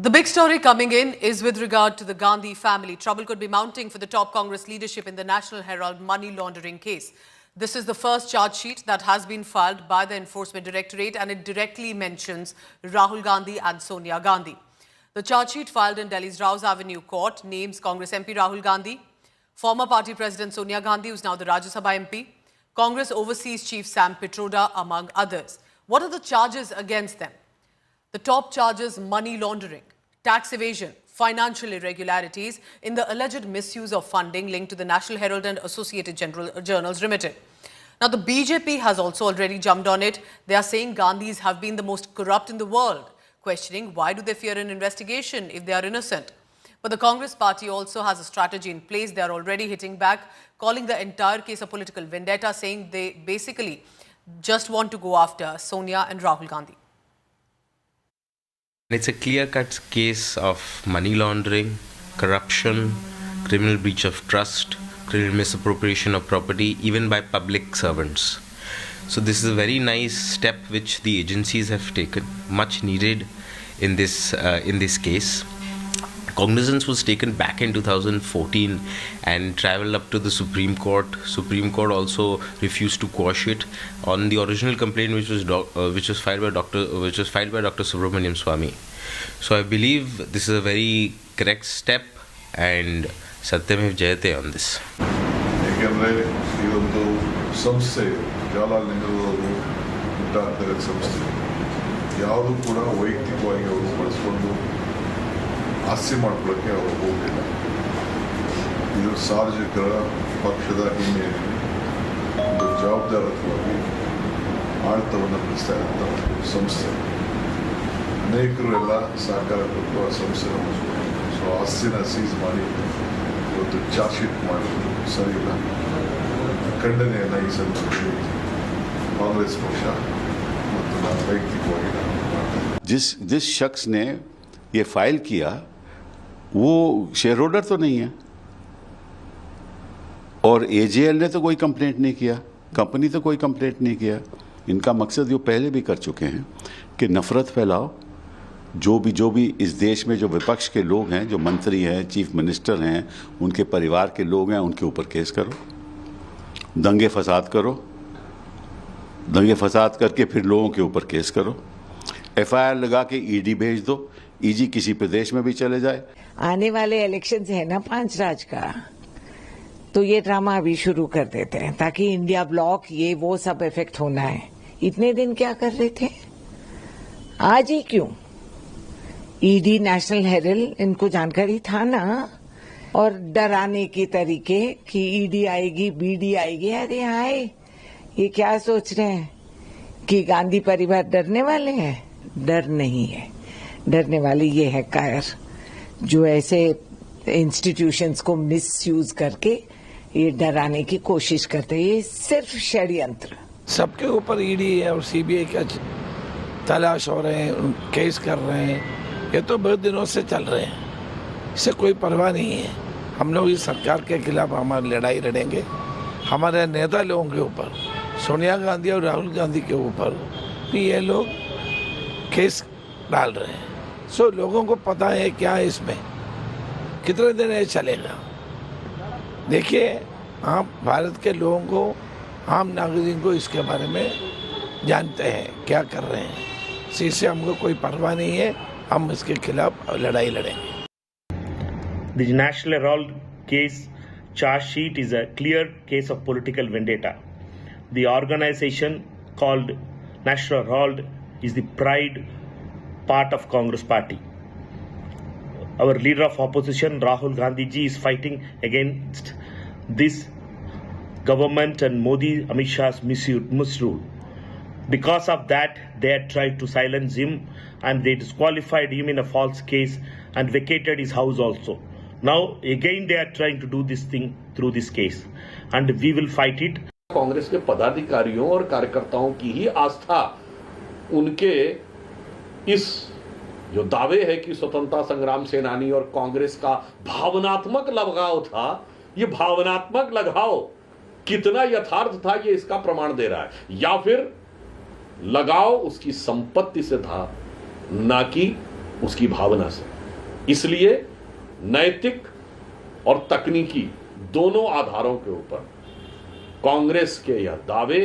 The big story coming in is with regard to the Gandhi family. Trouble could be mounting for the top Congress leadership in the National Herald money laundering case. This is the first charge sheet that has been filed by the Enforcement Directorate, and it directly mentions Rahul Gandhi and Sonia Gandhi. The charge sheet filed in Delhi's Rouse Avenue court names Congress MP Rahul Gandhi, former party president Sonia Gandhi, who is now the Rajya Sabha MP, Congress Overseas Chief Sam Pitroda, among others. What are the charges against them? The top charges: money laundering, tax evasion, financial irregularities in the alleged misuse of funding linked to the National Herald and Associated Journals Limited. Now, the BJP has also already jumped on it. They are saying Gandhis have been the most corrupt in the world, questioning why do they fear an investigation if they are innocent. But the Congress party also has a strategy in place. They are already hitting back, calling the entire case a political vendetta, saying they basically just want to go after Sonia and Rahul Gandhi. It's a clear-cut case of money laundering, corruption, criminal breach of trust, criminal misappropriation of property, even by public servants. So this is a very nice step which the agencies have taken, much needed in this case. Cognizance was taken back in 2014 and travelled up to the Supreme Court. Supreme Court also refused to quash it on the original complaint, which was filed by Dr. Subramaniam Swamy. So I believe this is a very correct step, and Satyamev Jayate on this. ಹಾಸ್ಯ ಮಾಡ್ಕೊಳ್ಳೋಕ್ಕೆ ಅವರು ಹೋಗಲಿಲ್ಲ. ಇದು ಸಾರ್ವಜನಿಕರ ಪಕ್ಷದ ಹಿನ್ನೆಲೆಯಲ್ಲಿ ಒಂದು ಜವಾಬ್ದಾರತ್ವವಾಗಿ ಆಡಳಿತವನ್ನು ನಡೆಸ್ತಾ ಇರುವಂಥ ಒಂದು ಸಂಸ್ಥೆ. ಅನೇಕರು ಎಲ್ಲ ಸಹಕಾರ ಕೊಟ್ಟು ಆ ಸಂಸ್ಥೆನ ಮುಗಿಸ್ಕೊಂಡು ಸೊ ಆಸ್ತಿನ ಸೀಸ್ ಮಾಡಿ ಇವತ್ತು ಚಾರ್ಜ್ ಶೀಟ್ ಮಾಡೋದು ಸರಿ ಇಲ್ಲ. ಖಂಡನೆಯನ್ನು ಈ ಸಂದರ್ಭದಲ್ಲಿ ಕಾಂಗ್ರೆಸ್ ಪಕ್ಷ ಮತ್ತು ನಾನು ವೈಯಕ್ತಿಕವಾಗಿ ಮಾಡ್ತೇನೆ. जिस शख्स ने ये फाइल किया वो शेयर होल्डर तो नहीं है, और एजेएल ने तो कोई कंप्लेंट नहीं किया, कंपनी तो कोई कंप्लेंट नहीं किया. इनका मकसद जो पहले भी कर चुके हैं कि नफरत फैलाओ. जो भी इस देश में जो विपक्ष के लोग हैं, जो मंत्री हैं, चीफ मिनिस्टर हैं, उनके परिवार के लोग हैं, उनके ऊपर केस करो, दंगे फसाद करो, दंगे फसाद करके फिर लोगों के ऊपर केस करो, एफआईआर लगा के ईडी भेज दो, ईजी किसी प्रदेश में भी चले जाए. आने वाले इलेक्शन है ना 5 राज्य का, तो ये ड्रामा अभी शुरू कर देते हैं ताकि इंडिया ब्लॉक ये वो सब इफेक्ट होना है. इतने दिन क्या कर रहे थे, आज ही क्यों? ईडी, नेशनल हेरल्ड, इनको जानकारी था ना, और डराने के तरीके कि ईडी आएगी, बीडी आएगी. अरे हाय, ये क्या सोच रहे हैं कि गांधी परिवार डरने वाले हैं? डर नहीं है. डरने वाले ये है कायर, जो ऐसे इंस्टीट्यूशंस को मिसयूज करके ये डराने की कोशिश करते हैं. ये सिर्फ षड्यंत्र. सबके ऊपर ईडी और सीबीआई का तलाश हो रहे हैं, केस कर रहे हैं. ये तो बहुत दिनों से चल रहे हैं, इससे कोई परवाह नहीं है. हम लोग इस सरकार के खिलाफ हमारी लड़ाई लड़ेंगे. हमारे नेता लोगों के ऊपर, सोनिया गांधी और राहुल गांधी के ऊपर भी ये लोग केस डाल रहे हैं. सो लोगों को पता है क्या है इसमें, कितने दिन ये चलेगा. देखिए, आप भारत के लोगों को, आम नागरिक को इसके बारे में जानते हैं क्या कर रहे हैं. इससे हमको कोई परवाह नहीं है, हम इसके खिलाफ लड़ाई लड़ेंगे. The National Herald case charge sheet is a clear case of political vendetta. The organization called National Herald is the pride part of Congress party. Our leader of opposition, Rahul Gandhi ji, is fighting against this government and Modi, Amit Shah's misrule. Because of that, they had tried to silence him, and they disqualified him in a false case and vacated his house also. Now again they are trying to do this thing through this case, and we will fight it. Congress के पदाधिकारियों और कार्यकर्ताओं की ही आस्था उनके इस जो दावे है कि स्वतंत्रता संग्राम सेनानी और कांग्रेस का भावनात्मक लगाव था, ये भावनात्मक लगाव कितना यथार्थ था ये इसका प्रमाण दे रहा है. या फिर लगाव उसकी संपत्ति से था, ना कि उसकी भावना से। इसलिए नैतिक और तकनीकी दोनों आधारों के ऊपर कांग्रेस के यह दावे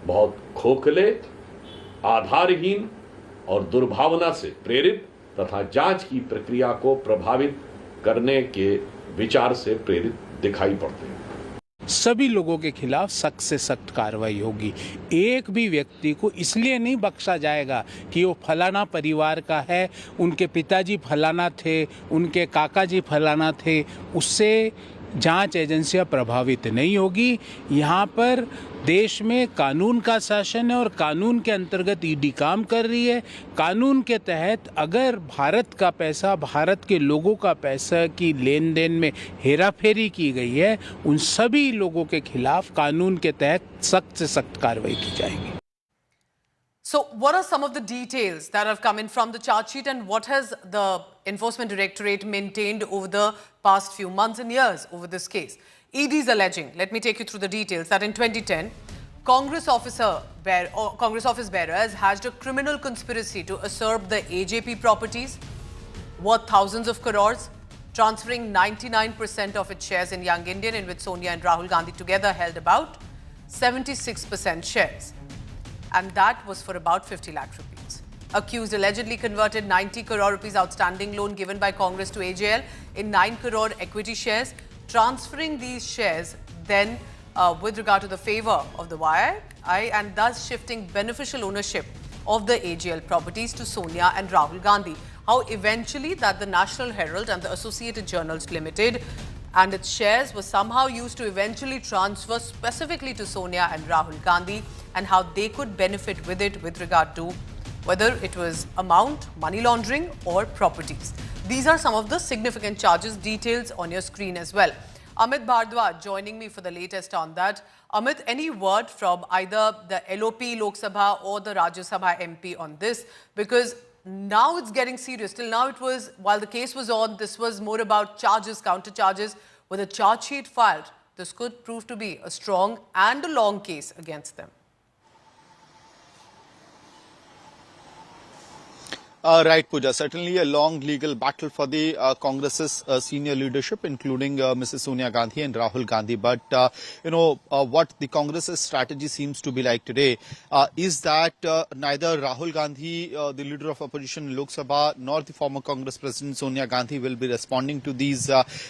बहुत खोखले, आधारहीन और दुर्भावना से प्रेरित तथा जांच की प्रक्रिया को प्रभावित करने के विचार से प्रेरित दिखाई पड़ते हैं। सभी लोगों के खिलाफ सख्त से सख्त कार्रवाई होगी। एक भी व्यक्ति को इसलिए नहीं बख्शा जाएगा कि वो फलाना परिवार का है, उनके पिताजी फलाना थे, उनके काका जी फलाना थे, उससे जांच एजेंसियां प्रभावित नहीं होगी। यहाँ पर देश में कानून का शासन है और कानून के अंतर्गत ईडी काम कर रही है। कानून के तहत अगर भारत का पैसा, भारत के लोगों का पैसा की लेन देन में हेराफेरी की गई है, उन सभी लोगों के खिलाफ कानून के तहत सख्त से सख्त कार्रवाई की जाएगी। So, what are some of the details that have come in from the charge sheet, and what has the Enforcement Directorate maintained over the past few months and years over this case? ED is alleging, let me take you through the details, that in 2010, Congress office bearers hatched a criminal conspiracy to usurp the AJP properties worth thousands of crores, transferring 99% of its shares in Young Indian, in which Sonia and Rahul Gandhi together held about 76% shares. And that was for about 50 lakh rupees. Accused allegedly converted 90 crore rupees outstanding loan given by Congress to AJL in 9 crore equity shares, transferring these shares then with regard to the favor of the YI, and thus shifting beneficial ownership of the AJL properties to Sonia and Rahul Gandhi. How eventually that the National Herald and the Associated Journals Limited and its shares were somehow used to eventually transfer specifically to Sonia and Rahul Gandhi, and how they could benefit with it with regard to whether it was amount, money laundering or properties. These are some of the significant charges, details on your screen as well. Amit Bhardwaj joining me for the latest on that. Amit, any word from either the LOP Lok Sabha or the Rajya Sabha MP on this? Because now it's getting serious. Till now it was, while the case was on, this was more about charges, counter charges. With a charge sheet filed, this could prove to be a strong and a long case against them. Right, Pooja. Certainly a long legal battle for the Congress's senior leadership, including Mrs. Sonia Gandhi and Rahul Gandhi. But, what the Congress's strategy seems to be like today is that neither Rahul Gandhi, the leader of opposition in Lok Sabha, nor the former Congress President Sonia Gandhi will be responding to these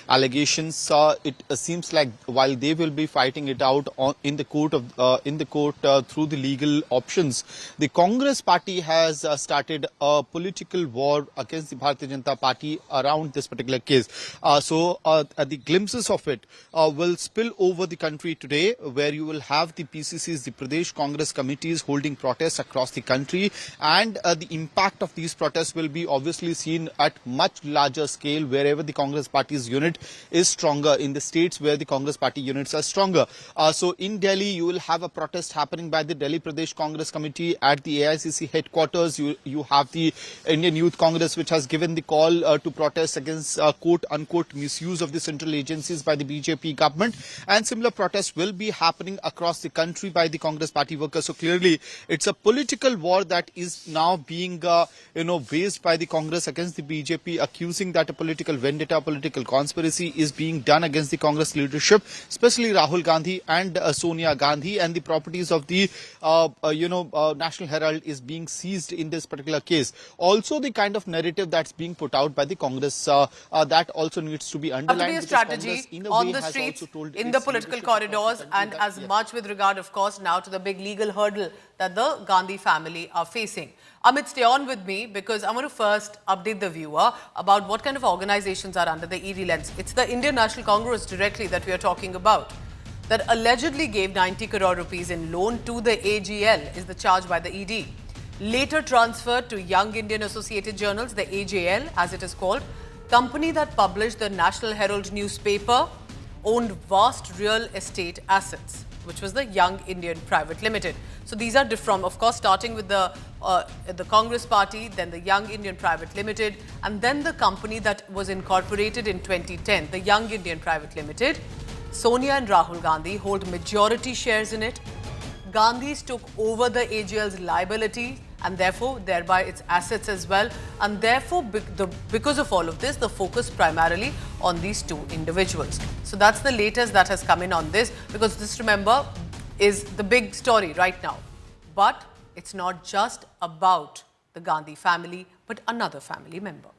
allegations. It seems like while they will be fighting it out in the court through the legal options, the Congress party has started a political war against the Bharatiya Janata Party around this particular case. The glimpses of it will spill over the country today, where you will have the PCCs, the Pradesh Congress committees holding protests across the country, and the impact of these protests will be obviously seen at much larger scale wherever the Congress party's unit is stronger, in the states where the Congress party units are stronger. So in Delhi, you will have a protest happening by the Delhi Pradesh Congress Committee at the AICC headquarters. You have the Indian Youth Congress, which has given the call to protest against quote-unquote misuse of the central agencies by the BJP government, and similar protests will be happening across the country by the Congress party workers. So clearly, it's a political war that is now being waged by the Congress against the BJP, accusing that a political vendetta, political conspiracy is being done against the Congress leadership, especially Rahul Gandhi and Sonia Gandhi, and the properties of the National Herald is being seized in this particular case. Also, the kind of narrative that's being put out by the Congress, that also needs to be underlined. Have to be a strategy on the streets, in the political corridors, and as much with regard, of course, now to the big legal hurdle that the Gandhi family are facing. Amit, stay on with me, because I want to first update the viewer about what kind of organizations are under the ED lens. It's the Indian National Congress directly that we are talking about, that allegedly gave 90 crore rupees in loan to the AGL, is the charge by the ED. Later transferred to Young Indian Associated Journals, the AJL as it is called, company that published the National Herald newspaper, owned vast real estate assets, which was the Young Indian Private Limited. So these are different, of course, starting with the Congress Party, then the Young Indian Private Limited, and then the company that was incorporated in 2010, the Young Indian Private Limited. Sonia and Rahul Gandhi hold majority shares in it. Gandhis took over the AGL's liability and therefore thereby its assets as well, and therefore because of all of this, the focus primarily on these two individuals. So that's the latest that has come in on this, because this, remember, is the big story right now. But it's not just about the Gandhi family, but another family member.